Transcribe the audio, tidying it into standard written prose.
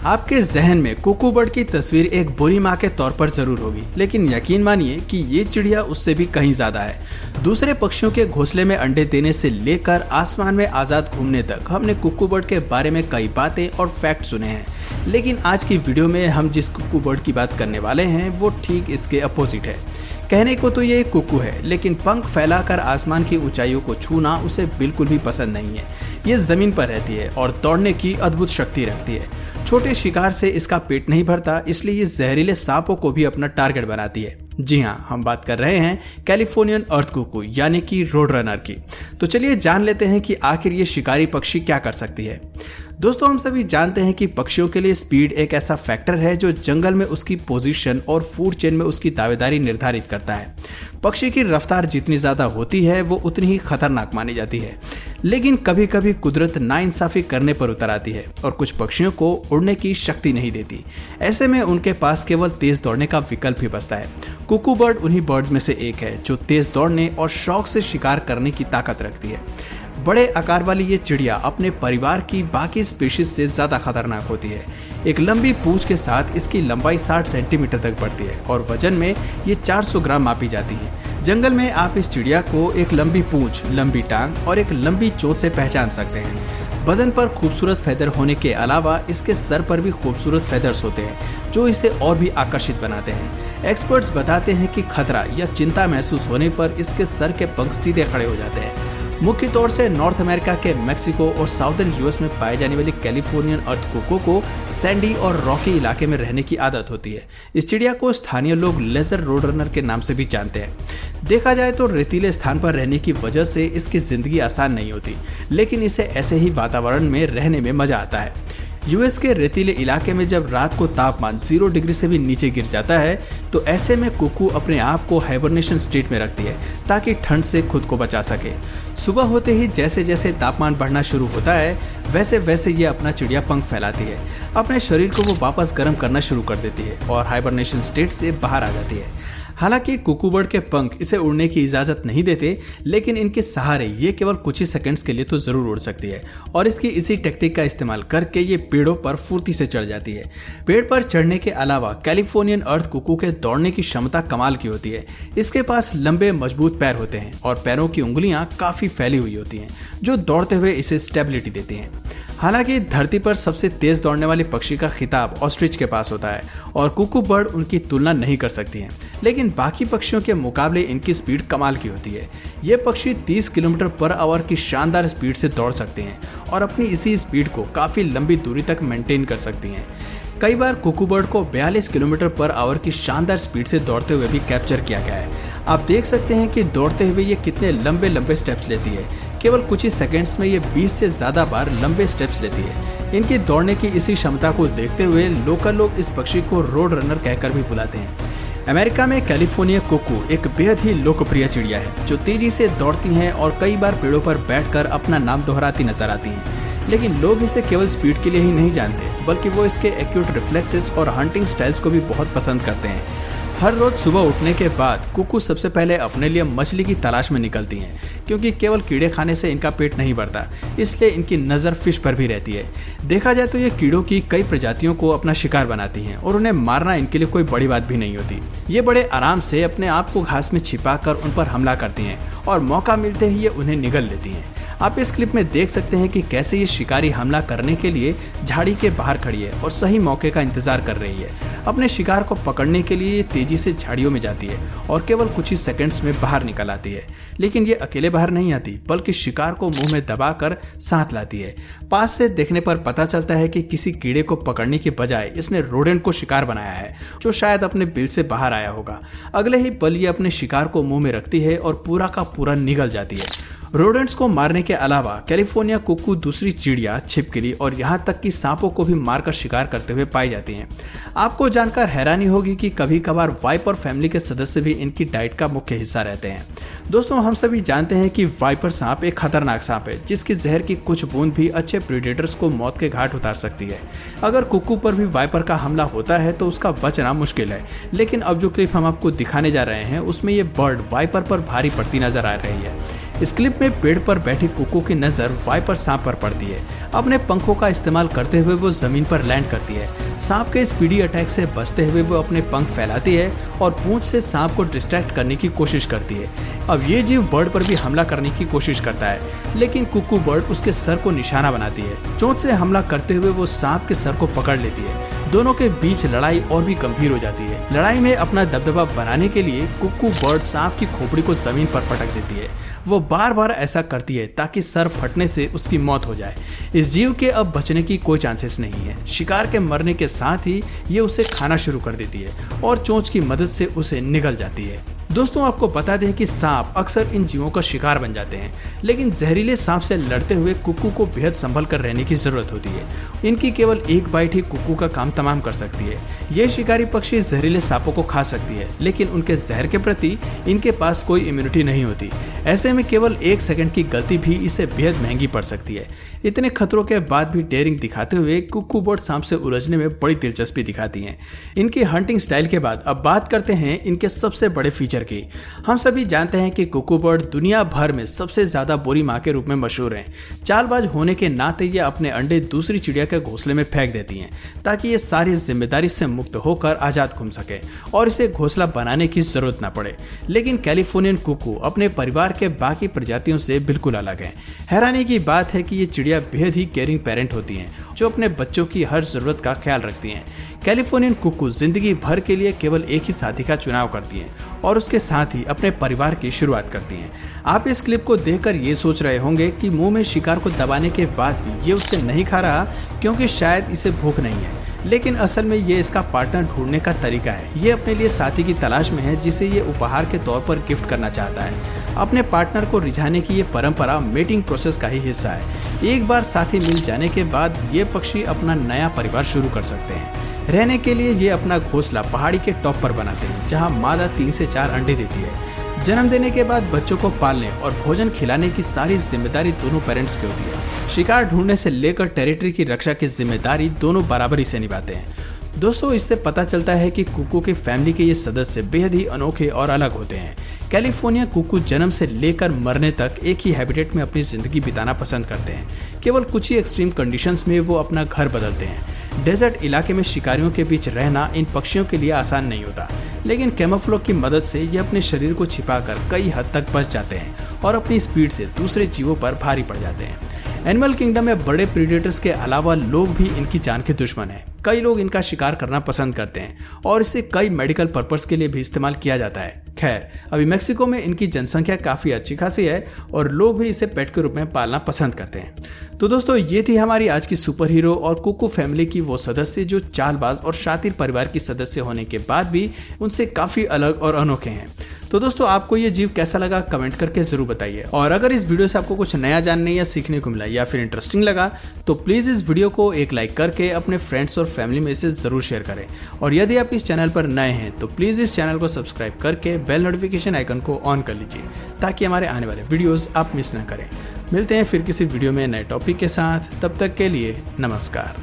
आपके जहन में कुकू बर्ड की तस्वीर एक बुरी माँ के तौर पर जरूर होगी, लेकिन यकीन मानिए कि ये चिड़िया उससे भी कहीं ज्यादा है। दूसरे पक्षियों के घोंसले में अंडे देने से लेकर आसमान में आजाद घूमने तक हमने कुकू बर्ड के बारे में कई बातें और फैक्ट सुने हैं, लेकिन आज की वीडियो में हम जिस कुकू बर्ड की बात करने वाले हैं वो ठीक इसके अपोजिट है। कहने को तो ये एक कुकू है, लेकिन पंख फैलाकर आसमान की ऊंचाइयों को छूना उसे बिल्कुल भी पसंद नहीं है। ये जमीन पर रहती है और दौड़ने की अद्भुत शक्ति रखती है। छोटे शिकार से इसका पेट नहीं भरता, इसलिए ये जहरीले सांपों को भी अपना टारगेट बनाती है। जी हाँ, हम बात कर रहे हैं कैलिफोर्नियन अर्थ कुकू यानी कि रोड रनर की। तो चलिए जान लेते हैं कि आखिर ये शिकारी पक्षी क्या कर सकती है। दोस्तों, हम सभी जानते हैं कि पक्षियों के लिए स्पीड एक ऐसा फैक्टर है जो जंगल में उसकी पोजीशन और फूड चेन में उसकी दावेदारी निर्धारित करता है। पक्षी की रफ्तार जितनी ज्यादा होती है वो उतनी ही खतरनाक मानी जाती है, लेकिन कभी कभी कुदरत नाइंसाफी करने पर उतर आती है और कुछ पक्षियों को उड़ने की शक्ति नहीं देती। ऐसे में उनके पास केवल तेज दौड़ने का विकल्प ही बचता है। कुकू बर्ड उन्हीं बर्ड्स में से एक है जो तेज दौड़ने और शौक से शिकार करने की ताकत रखती है। बड़े आकार वाली ये चिड़िया अपने परिवार की बाकी स्पीशीज से ज्यादा खतरनाक होती है। एक लंबी पूंछ के साथ इसकी लंबाई 60 सेंटीमीटर तक बढ़ती है और वजन में ये 400 ग्राम मापी जाती है। जंगल में आप इस चिड़िया को एक लंबी पूंछ, लंबी टांग और एक लंबी चोंच से पहचान सकते हैं। बदन पर खूबसूरत फेदर होने के अलावा इसके सर पर भी खूबसूरत फेदर्स होते हैं जो इसे और भी आकर्षित बनाते हैं। एक्सपर्ट्स बताते हैं कि खतरा या चिंता महसूस होने पर इसके सर के पंख सीधे खड़े हो जाते हैं। मुख्य तौर से नॉर्थ अमेरिका के मेक्सिको और साउदर्न यूएस में पाए जाने वाली कैलिफोर्नियन अर्थ कुकू को सैंडी और रॉकी इलाके में रहने की आदत होती है। इस चिड़िया को स्थानीय लोग लेजर रोड रनर के नाम से भी जानते हैं। देखा जाए तो रेतीले स्थान पर रहने की वजह से इसकी जिंदगी आसान नहीं होती, लेकिन इसे ऐसे ही वातावरण में रहने में मजा आता है। यूएस के रेतीले इलाके में जब रात को तापमान 0 डिग्री से भी नीचे गिर जाता है तो ऐसे में कुकू अपने आप को हाइबरनेशन स्टेट में रखती है ताकि ठंड से खुद को बचा सके। सुबह होते ही जैसे जैसे तापमान बढ़ना शुरू होता है वैसे वैसे ये अपना चिड़िया पंख फैलाती है। अपने शरीर को वो वापस गर्म करना शुरू कर देती है और हाइबरनेशन स्टेट से बाहर आ जाती है। हालांकि कुकू बर्ड के पंख इसे उड़ने की इजाजत नहीं देते, लेकिन इनके सहारे ये केवल कुछ ही सेकंड्स के लिए तो जरूर उड़ सकती है और इसकी इसी टेक्निक का इस्तेमाल करके ये पेड़ों पर फुर्ती से चढ़ जाती है। पेड़ पर चढ़ने के अलावा कैलिफोर्नियन अर्थ कुकू के दौड़ने की क्षमता कमाल की होती है। इसके पास लंबे मजबूत पैर होते हैं और पैरों की उंगलियां काफी फैली हुई होती हैं जो दौड़ते हुए इसे स्टेबिलिटी देती हैं। हालांकि धरती पर सबसे तेज दौड़ने वाले पक्षी का खिताब ऑस्ट्रिच के पास होता है और कुकू बर्ड उनकी तुलना नहीं कर सकती हैं, लेकिन बाकी पक्षियों के मुकाबले इनकी स्पीड कमाल की होती है। ये पक्षी 30 किलोमीटर पर आवर की शानदार स्पीड से दौड़ सकते हैं और अपनी इसी स्पीड को काफी लंबी दूरी तक मेंटेन कर सकती हैं। कई बार कुकू बर्ड को 42 किलोमीटर पर आवर की शानदार स्पीड से दौड़ते हुए भी कैप्चर किया गया है। आप देख सकते हैं कि दौड़ते हुए ये कितने लंबे लंबे स्टेप्स लेती है। केवल कुछ ही सेकंड्स में ये 20 से ज्यादा बार लंबे स्टेप्स लेती है। इनकी दौड़ने की इसी क्षमता को देखते हुए लोकल लोग इस पक्षी को रोड रनर कहकर भी बुलाते हैं। अमेरिका में कैलिफोर्निया कुकू एक बेहद ही लोकप्रिय चिड़िया है जो तेजी से दौड़ती हैं और कई बार पेड़ों पर बैठकर अपना नाम दोहराती नजर आती हैं। लेकिन लोग इसे केवल स्पीड के लिए ही नहीं जानते, बल्कि वो इसके एक्यूट रिफ्लेक्सेस और हंटिंग स्टाइल्स को भी बहुत पसंद करते हैं। हर रोज सुबह उठने के बाद कुकू सबसे पहले अपने लिए मछली की तलाश में निकलती हैं, क्योंकि केवल कीड़े खाने से इनका पेट नहीं भरता, इसलिए इनकी नज़र फिश पर भी रहती है। देखा जाए तो ये कीड़ों की कई प्रजातियों को अपना शिकार बनाती हैं और उन्हें मारना इनके लिए कोई बड़ी बात भी नहीं होती। ये बड़े आराम से अपने आप को घास में छिपाकर उन पर हमला करती हैं और मौका मिलते ही ये उन्हें निगल लेती हैं। आप इस क्लिप में देख सकते हैं कि कैसे ये शिकारी हमला करने के लिए झाड़ी के बाहर खड़ी है और सही मौके का इंतजार कर रही है। अपने शिकार को पकड़ने के लिए ये तेजी से झाड़ियों में जाती है और केवल कुछ ही सेकंड्स में बाहर निकल आती है। लेकिन ये अकेले बाहर नहीं आती, बल्कि शिकार को मुंह में दबाकर साथ लाती है। पास से देखने पर पता चलता है कि किसी कीड़े को पकड़ने के बजाय इसने रोडेंट को शिकार बनाया है जो शायद अपने बिल से बाहर आया होगा। अगले ही पल ये अपने शिकार को मुंह में रखती है और पूरा का पूरा निगल जाती है। रोडेंट्स को मारने के अलावा कैलिफोर्निया कुकू दूसरी चिड़िया, छिपकली और यहाँ तक कि सांपों को भी मारकर शिकार करते हुए पाई जाती हैं। आपको जानकर हैरानी होगी कि कभी कभार वाइपर फैमिली के सदस्य भी इनकी डाइट का मुख्य हिस्सा रहते हैं। दोस्तों, हम सभी जानते हैं कि वाइपर सांप एक खतरनाक सांप है जिसकी जहर की कुछ बूंद भी अच्छे प्रेडेटर्स को मौत के घाट उतार सकती है। अगर कुकू पर भी वाइपर का हमला होता है तो उसका बचना मुश्किल है, लेकिन अब जो क्लिप हम आपको दिखाने जा रहे हैं उसमें ये बर्ड वाइपर पर भारी पड़ती नजर आ रही है। इस क्लिप में पेड़ पर बैठी कुकू की नजर वाइपर सांप पर पड़ती है। अपने पंखों का इस्तेमाल करते हुए वो जमीन पर लैंड करती है। सांप के स्पीडी अटैक से बचते हुए वो अपने पंख फैलाती है और पूंछ से सांप को डिस्ट्रैक्ट करने की कोशिश करती है। अब ये जीव बर्ड पर भी हमला करने की कोशिश करता है, लेकिन कुकू बर्ड उसके सर को निशाना बनाती है। चोंच से हमला करते हुए वो सांप के सर को पकड़ लेती है। दोनों के बीच लड़ाई और भी गंभीर हो जाती है। लड़ाई में अपना दबदबा बनाने के लिए कुकू बर्ड सांप की खोपड़ी को जमीन पर पटक देती है। वो बार बार ऐसा करती है ताकि सर फटने से उसकी मौत हो जाए। इस जीव के अब बचने की कोई चांसेस नहीं है। शिकार के मरने के साथ ही ये उसे खाना शुरू कर देती है और चोंच की मदद से उसे निगल जाती है। दोस्तों, आपको बता दें कि सांप अक्सर इन जीवों का शिकार बन जाते हैं, लेकिन जहरीले सांप से लड़ते हुए कुकू को बेहद संभल कर रहने की जरूरत होती है। इनकी केवल एक बाइट ही कुकू का काम तमाम कर सकती है। ये शिकारी पक्षी जहरीले सांपों को खा सकती है, लेकिन उनके जहर के प्रति इनके पास कोई इम्यूनिटी नहीं होती। ऐसे में केवल 1 सेकंड की गलती भी इसे बेहद महंगी पड़ सकती है। इतने खतरों के बाद भी डेयरिंग दिखाते हुए कुकू बर्ड सांप से उलझने में बड़ी दिलचस्पी दिखाती हैं। इनकी हंटिंग स्टाइल के बाद अब बात करते हैं इनके सबसे बड़े फीचर की। हम सभी जानते हैं कि कुकू बर्ड दुनिया भर में सबसे ज्यादा बुरी मां के रूप में मशहूर हैं। चालबाज होने के नाते ये अपने अंडे दूसरी चिड़िया के घोंसले में फेंक देती हैं ताकि ये सारी जिम्मेदारी से मुक्त होकर आजाद घूम सके और इसे घोंसला बनाने की जरूरत न पड़े। लेकिन कैलिफोर्नियन कुकू अपने परिवार के बाकी प्रजातियों से बिल्कुल अलग है। हैरानी की बात है कि ये चिड़िया बेहद ही केयरिंग पेरेंट होती हैं, जो अपने बच्चों की हर जरूरत का ख्याल रखती हैं। कैलिफोर्नियन कुकू जिंदगी भर के लिए केवल एक ही साथी का चुनाव करती हैं और उसके साथ ही अपने परिवार की शुरुआत करती हैं। आप इस क्लिप को देखकर ये सोच रहे होंगे कि मुंह में शिकार को दबाने के बाद भी ये उससे नहीं खा रहा क्योंकि शायद इसे भूख नहीं है, लेकिन असल में ये इसका पार्टनर ढूंढने का तरीका है। ये अपने लिए साथी की तलाश में है जिसे ये उपहार के तौर पर गिफ्ट करना चाहता है। अपने पार्टनर को रिझाने की ये परंपरा मेटिंग प्रोसेस का ही हिस्सा है। एक बार साथी मिल जाने के बाद ये पक्षी अपना नया परिवार शुरू कर सकते हैं। रहने के लिए ये अपना घोंसला पहाड़ी के टॉप पर बनाते हैं, जहां मादा 3 से 4 अंडे देती है। जन्म देने के बाद बच्चों को पालने और भोजन खिलाने की सारी जिम्मेदारी दोनों पेरेंट्स की होती है। शिकार ढूंढने से लेकर टेरिटरी की रक्षा की जिम्मेदारी दोनों बराबरी से निभाते हैं। दोस्तों, इससे पता चलता है कि कुकू की फैमिली के ये सदस्य बेहद ही अनोखे और अलग होते हैं। कैलिफोर्निया कुकू जन्म से लेकर मरने तक एक ही हैबिटेट में अपनी जिंदगी बिताना पसंद करते हैं। केवल कुछ ही एक्सट्रीम कंडीशंस में वो अपना घर बदलते हैं। डेजर्ट इलाके में शिकारियों के बीच रहना इन पक्षियों के लिए आसान नहीं होता, लेकिन कैमोफ्लेज की मदद से ये अपने शरीर को छिपाकर कई हद तक बच जाते हैं और अपनी स्पीड से दूसरे जीवों पर भारी पड़ जाते हैं। एनिमल किंगडम में बड़े प्रीडेटर्स के अलावा लोग भी इनकी जान के दुश्मन हैं। कई लोग इनका शिकार करना पसंद करते हैं और इसे कई मेडिकल पर्पस के लिए भी इस्तेमाल किया जाता है। खैर, अभी मेक्सिको में इनकी जनसंख्या काफी अच्छी खासी है और लोग भी इसे पेट के रूप में पालना पसंद करते हैं। तो दोस्तों, ये थी हमारी आज की सुपर हीरो और कुकू फैमिली की वो सदस्य जो चालबाज और शातिर परिवार की सदस्य होने के बाद भी उनसे काफी अलग और अनोखे हैं। तो दोस्तों, आपको ये जीव कैसा लगा कमेंट करके जरूर बताइए। और अगर इस वीडियो से आपको कुछ नया जानने या सीखने को मिला या फिर इंटरेस्टिंग लगा तो प्लीज इस वीडियो को एक लाइक करके अपने फ्रेंड्स और फैमिली में इसे जरूर शेयर करें। और यदि आप इस चैनल पर नए हैं तो प्लीज इस चैनल को सब्सक्राइब करके बेल नोटिफिकेशन आइकन को ऑन कर लीजिए ताकि हमारे आने वाले वीडियोस आप मिस ना करें। मिलते हैं फिर किसी वीडियो में नए टॉपिक के साथ, तब तक के लिए नमस्कार।